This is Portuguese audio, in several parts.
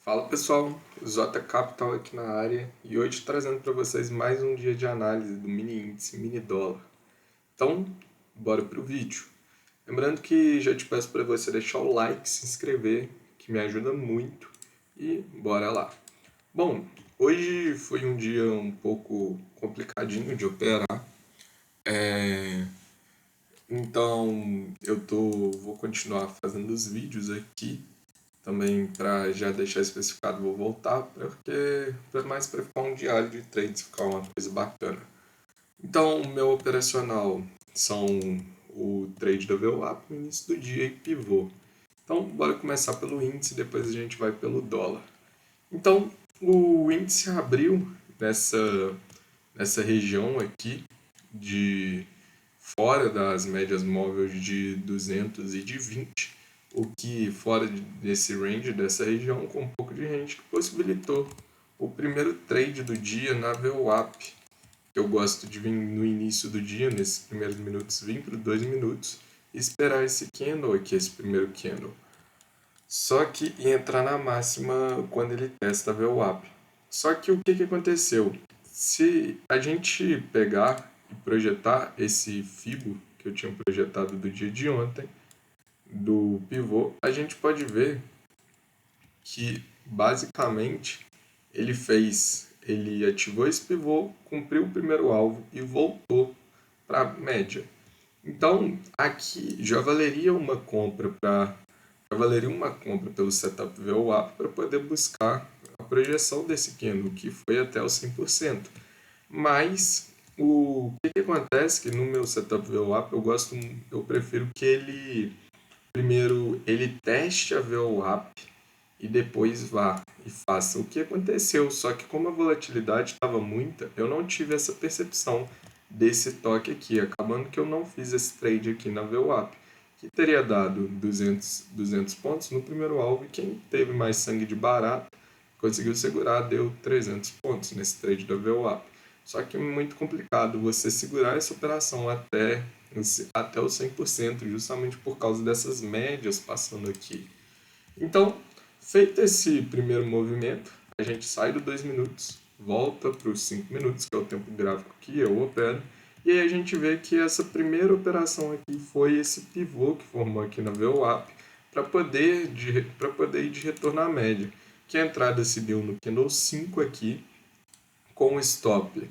Fala pessoal, Zota Capital aqui na área e hoje trazendo para vocês mais um dia de análise do mini índice, mini dólar. Então, bora pro vídeo. Lembrando que já te peço para você deixar o like, se inscrever, que me ajuda muito e bora lá. Bom, hoje foi um dia um pouco complicadinho de operar, então vou continuar fazendo os vídeos aqui também para já deixar especificado, vou voltar, porque mais para ficar um diário de trades, ficar uma coisa bacana. Então, o meu operacional são o trade da VWAP no início do dia e pivô. Então, bora começar pelo índice, depois a gente vai pelo dólar. Então, o índice abriu nessa região aqui de fora das médias móveis de 200 e de 20, o que fora desse range, dessa região, com um pouco de range, que possibilitou o primeiro trade do dia na VWAP. Eu gosto de vir no início do dia, nesses primeiros minutos, vir para 2 minutos e esperar esse candle aqui, esse primeiro candle. Só que entrar na máxima quando ele testa a VWAP. Só que o que aconteceu? Se a gente pegar e projetar esse Fibo que eu tinha projetado do dia de ontem, do pivô, a gente pode ver que basicamente ele ativou esse pivô, cumpriu o primeiro alvo e voltou para a média. Então, aqui já valeria uma compra pelo setup VWAP para poder buscar a projeção desse candle, que foi até os 100%. Mas o que acontece que no meu setup VWAP eu prefiro que ele primeiro ele teste a VWAP e depois vá e faça o que aconteceu. Só que como a volatilidade estava muita, eu não tive essa percepção desse toque aqui, acabando que eu não fiz esse trade aqui na VWAP, que teria dado 200 pontos no primeiro alvo, e quem teve mais sangue de barata conseguiu segurar, deu 300 pontos nesse trade da VWAP. Só que é muito complicado você segurar essa operação até o 100%, justamente por causa dessas médias passando aqui. Então, feito esse primeiro movimento, a gente sai do 2 minutos, volta para os 5 minutos, que é o tempo gráfico que eu opero, e aí a gente vê que essa primeira operação aqui foi esse pivô que formou aqui na VWAP para poder ir de retorno à média, que a entrada se deu no candle 5 aqui, com o stop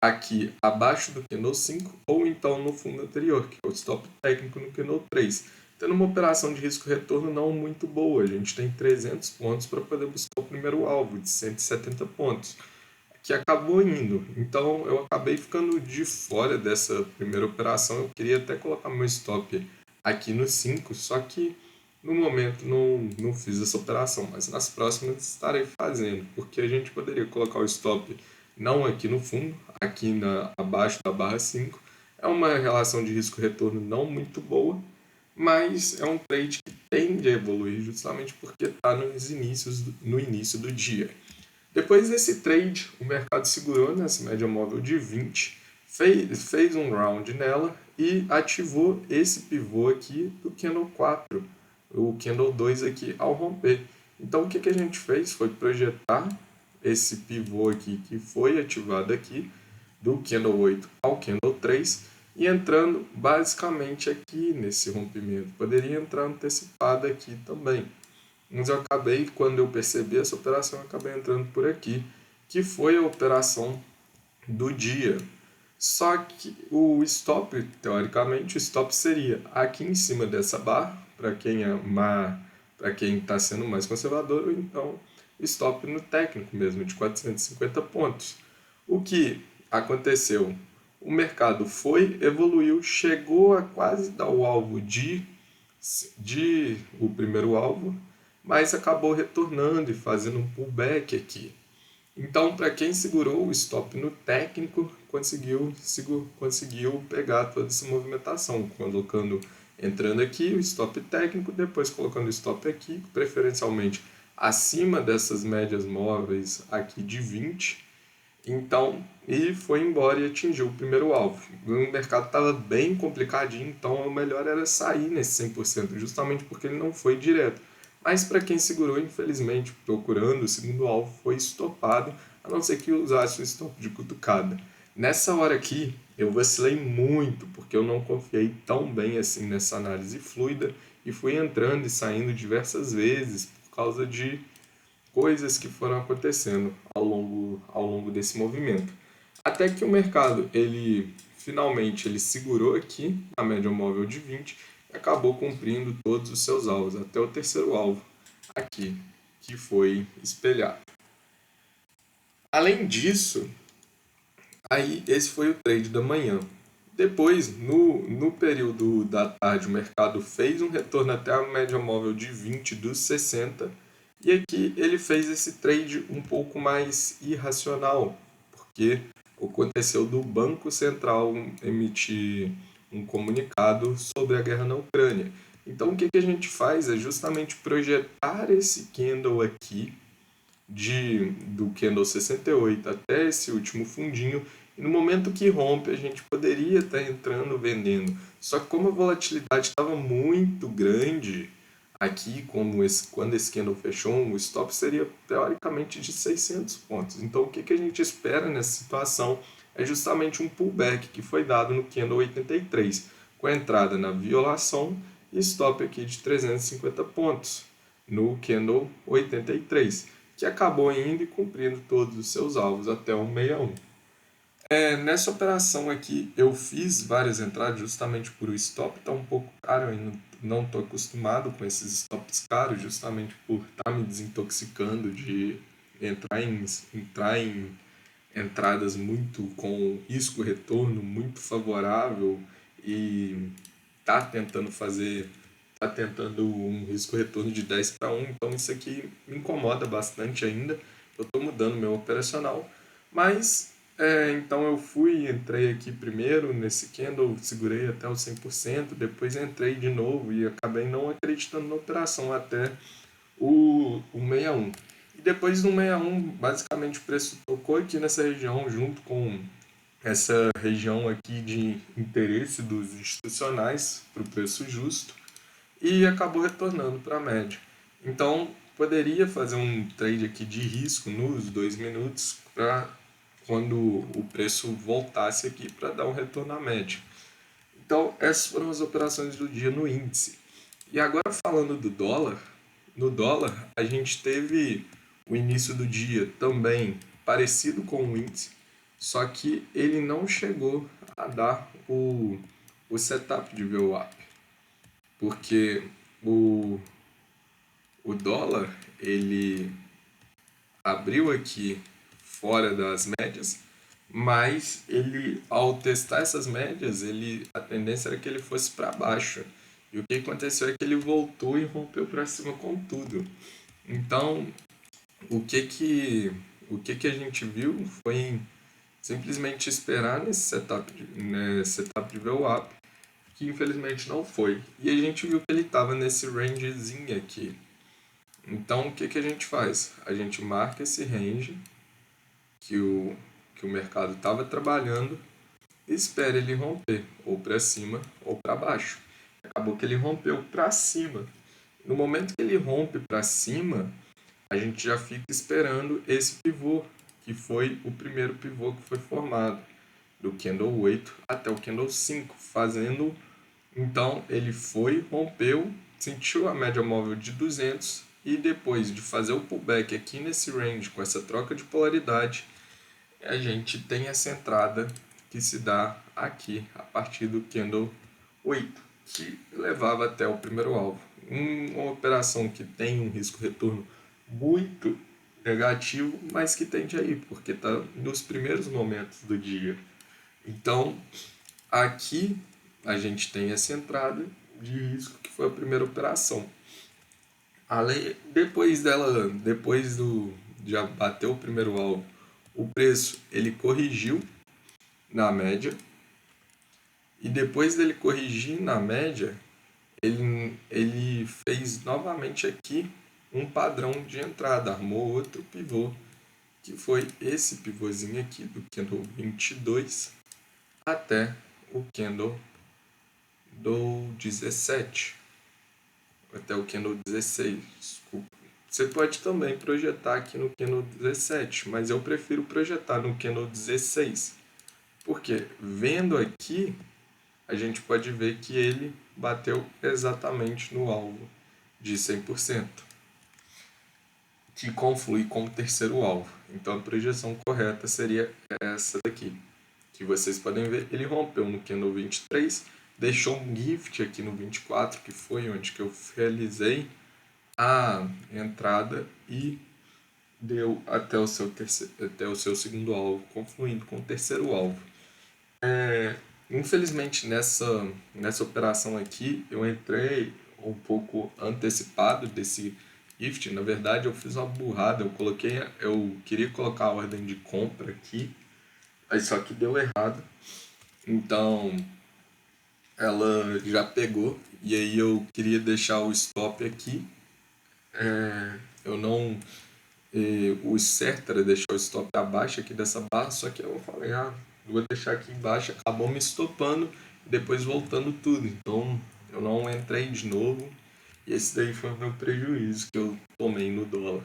aqui abaixo do candle 5 ou então no fundo anterior, que é o stop técnico no candle 3. Tendo uma operação de risco-retorno não muito boa, a gente tem 300 pontos para poder buscar o primeiro alvo de 170 pontos, que acabou indo. Então eu acabei ficando de fora dessa primeira operação. Eu queria até colocar meu stop aqui no 5, só que no momento não fiz essa operação, mas nas próximas estarei fazendo, porque a gente poderia colocar o stop não aqui no fundo, aqui abaixo da barra 5. É uma relação de risco-retorno não muito boa, mas é um trade que tende a evoluir justamente porque está no início do dia. Depois desse trade, o mercado segurou nessa média móvel de 20, fez um round nela e ativou esse pivô aqui do candle 4, o candle 2 aqui ao romper. Então o que a gente fez foi projetar esse pivô aqui que foi ativado aqui, do candle 8 ao candle 3, e entrando basicamente aqui nesse rompimento. Poderia entrar antecipada aqui também. Mas eu acabei, quando eu percebi essa operação, eu acabei entrando por aqui, que foi a operação do dia. Só que o stop, teoricamente, o stop seria aqui em cima dessa barra, para quem está sendo mais conservador, ou então stop no técnico mesmo, de 450 pontos. O que aconteceu? O mercado evoluiu, chegou a quase dar o alvo de o primeiro alvo, mas acabou retornando e fazendo um pullback aqui. Então, para quem segurou o stop no técnico, conseguiu pegar toda essa movimentação, entrando aqui o stop técnico, depois colocando o stop aqui, preferencialmente acima dessas médias móveis aqui de 20. Então, e foi embora e atingiu o primeiro alvo. O mercado estava bem complicadinho, então o melhor era sair nesse 100%, justamente porque ele não foi direto. Mas para quem segurou, infelizmente, procurando, o segundo alvo foi estopado, a não ser que usasse o stop de cutucada. Nessa hora aqui, eu vacilei muito, porque eu não confiei tão bem assim nessa análise fluida e fui entrando e saindo diversas vezes por causa de coisas que foram acontecendo ao longo desse movimento. Até que o mercado, ele finalmente ele segurou aqui a média móvel de 20 e acabou cumprindo todos os seus alvos, até o terceiro alvo aqui, que foi espelhado. Além disso, aí esse foi o trade da manhã. Depois, no período da tarde, o mercado fez um retorno até a média móvel de 20 dos 60. E aqui ele fez esse trade um pouco mais irracional, porque aconteceu do Banco Central emitir um comunicado sobre a guerra na Ucrânia. Então o que a gente faz é justamente projetar esse candle aqui do candle 68 até esse último fundinho, e no momento que rompe a gente poderia estar entrando vendendo. Só que como a volatilidade estava muito grande aqui, quando esse candle fechou, o stop seria teoricamente de 600 pontos. Então o que a gente espera nessa situação é justamente um pullback que foi dado no candle 83, com a entrada na violação e stop aqui de 350 pontos no candle 83, que acabou indo e cumprindo todos os seus alvos até o 61. Nessa operação aqui eu fiz várias entradas justamente por o stop estar um pouco caro, eu não estou acostumado com esses stops caros, justamente por estar me desintoxicando de entrar em entradas muito com risco-retorno muito favorável e tá tentando um risco-retorno de 10 para 1, então isso aqui me incomoda bastante ainda. Eu estou mudando meu operacional, mas então eu entrei aqui primeiro nesse candle, segurei até o 100%, depois entrei de novo e acabei não acreditando na operação até o 61. E depois do 61, basicamente o preço tocou aqui nessa região, junto com essa região aqui de interesse dos institucionais para o preço justo, e acabou retornando para a média. Então, poderia fazer um trade aqui de risco nos 2 minutos para quando o preço voltasse aqui para dar um retorno à média. Então, essas foram as operações do dia no índice. E agora falando do dólar, no dólar a gente teve o início do dia também parecido com o índice, só que ele não chegou a dar o setup de VWAP, porque o, o dólar ele abriu aqui fora das médias, mas ele ao testar essas médias, a tendência era que ele fosse para baixo. E o que aconteceu é que ele voltou e rompeu para cima com tudo. Então, o que a gente viu foi simplesmente esperar nesse setup de VWAP, que infelizmente não foi. E a gente viu que ele estava nesse rangezinho aqui. Então, o que a gente faz? A gente marca esse range que o mercado estava trabalhando e espera ele romper, ou para cima ou para baixo. Acabou que ele rompeu para cima. No momento que ele rompe para cima, a gente já fica esperando esse pivô, que foi o primeiro pivô que foi formado, do candle 8 até o candle 5, fazendo. Então ele foi, rompeu, sentiu a média móvel de 200 e depois de fazer o pullback aqui nesse range com essa troca de polaridade, a gente tem essa entrada que se dá aqui a partir do candle 8, que levava até o primeiro alvo. Uma operação que tem um risco-retorno muito negativo, mas que tende a ir, porque está nos primeiros momentos do dia. Então, aqui a gente tem essa entrada de risco que foi a primeira operação. Depois do já bateu o primeiro alvo, o preço ele corrigiu na média, e depois dele corrigir na média, ele fez novamente aqui um padrão de entrada, armou outro pivô, que foi esse pivôzinho aqui do candle 22 até o candle do 17. até o candle 16, desculpa. Você pode também projetar aqui no candle 17, mas eu prefiro projetar no candle 16. Porque vendo aqui, a gente pode ver que ele bateu exatamente no alvo de 100%, que conflui com o terceiro alvo. Então a projeção correta seria essa daqui, que vocês podem ver, ele rompeu no candle 23, deixou um gift aqui no 24, que foi onde que eu realizei a entrada e deu até o seu segundo alvo, confluindo com o terceiro alvo. Infelizmente nessa operação aqui eu entrei um pouco antecipado desse gift. Na verdade eu fiz uma burrada, eu queria colocar a ordem de compra aqui, aí só que deu errado. Então ela já pegou e aí eu queria deixar o stop aqui. Eu não. O certo era deixar o stop abaixo aqui dessa barra, só que eu falei, vou deixar aqui embaixo, acabou me estopando e depois voltando tudo. Então eu não entrei de novo e esse daí foi o meu prejuízo que eu tomei no dólar.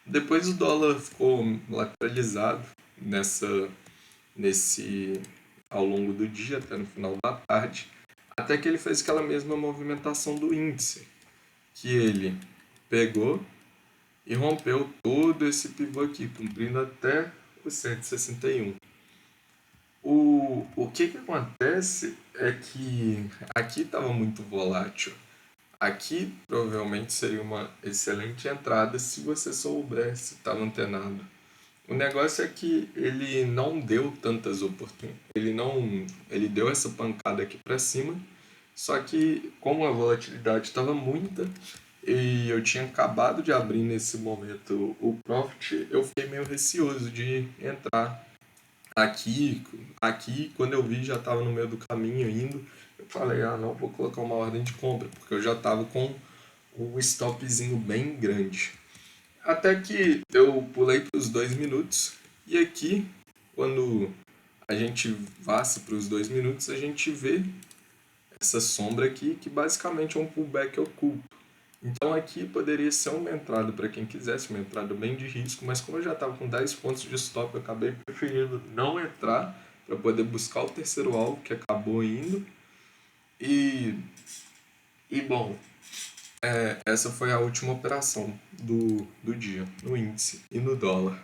Depois o dólar ficou lateralizado nesse ao longo do dia, até no final da tarde, até que ele fez aquela mesma movimentação do índice, que ele pegou e rompeu todo esse pivô aqui, cumprindo até o 161. O que acontece é que aqui estava muito volátil. Aqui provavelmente seria uma excelente entrada se você soubesse estar antenado. O negócio é que ele não deu tantas oportunidades. Ele deu essa pancada aqui para cima, só que como a volatilidade estava muita e eu tinha acabado de abrir nesse momento o profit, eu fiquei meio receoso de entrar aqui. Quando eu vi já estava no meio do caminho indo, eu falei, não, vou colocar uma ordem de compra, porque eu já estava com um stopzinho bem grande. Até que eu pulei para os 2 minutos e aqui, quando a gente vasse para os 2 minutos, a gente vê essa sombra aqui, que basicamente é um pullback oculto. Então aqui poderia ser uma entrada para quem quisesse, uma entrada bem de risco, mas como eu já estava com 10 pontos de stop, eu acabei preferindo não entrar para poder buscar o terceiro alvo, que acabou indo. E bom, essa foi a última operação do dia, no índice e no dólar.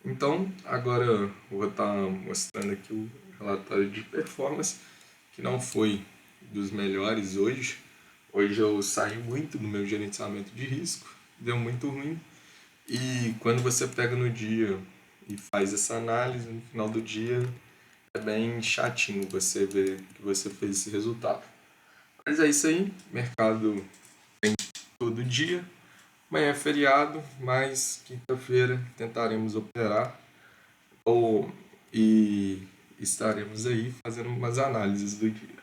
Então, agora eu vou estar mostrando aqui o relatório de performance, que não foi dos melhores hoje. Hoje eu saí muito do meu gerenciamento de risco, deu muito ruim. E quando você pega no dia e faz essa análise, no final do dia é bem chatinho você ver que você fez esse resultado. Mas é isso aí, mercado tem todo dia. Amanhã é feriado, mas quinta-feira tentaremos operar e estaremos aí fazendo umas análises do dia.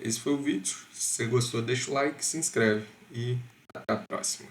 Esse foi o vídeo. Se você gostou, deixa o like, se inscreve e até a próxima.